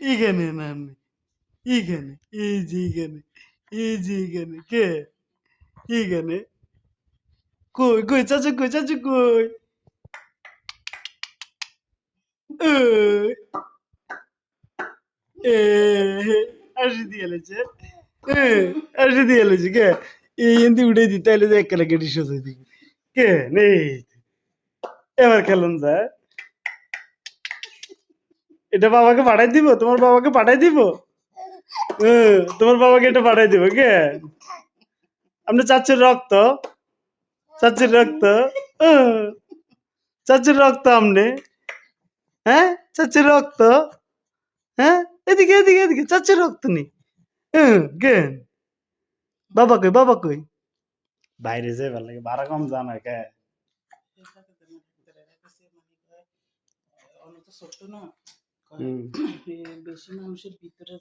এখানে না আপনি, এখানে, এই যে এখানে, এই যে এখানে, কে? এখানে, কই কই চাচু কই চাচু কই? ওই, এ হাসি দিয়ে লেছে, হাসি দিয়ে লেছে কে? এই এনদি উড়ে দিতে তাইলে যে একেলা কেটে সোজা দিবি, কে নেই? এবার খেলুন যায়, এটা বাবাকে পাঠাই দিব, তোমার বাবাকে পাঠাই দিব। তোমার বাবাকে এটা পাঠাই দিব কে? আপনি চাচ্ছেন রক্ত, চাচ্ছেন রক্ত, আহ, চাচ্ছেন রক্ত আপনি, হ্যাঁ চাচ্ছেন রক্ত, হ্যাঁ এদিকে এদিকে এদিকে চাচ্ছেন রক্ত নি, কেন? বাবা কই বাবা কই? বাইরে যে ভালো লাগে ভাড়া কম জানা কে? ছোট্ট না, বেশি মানুষের ভিতরে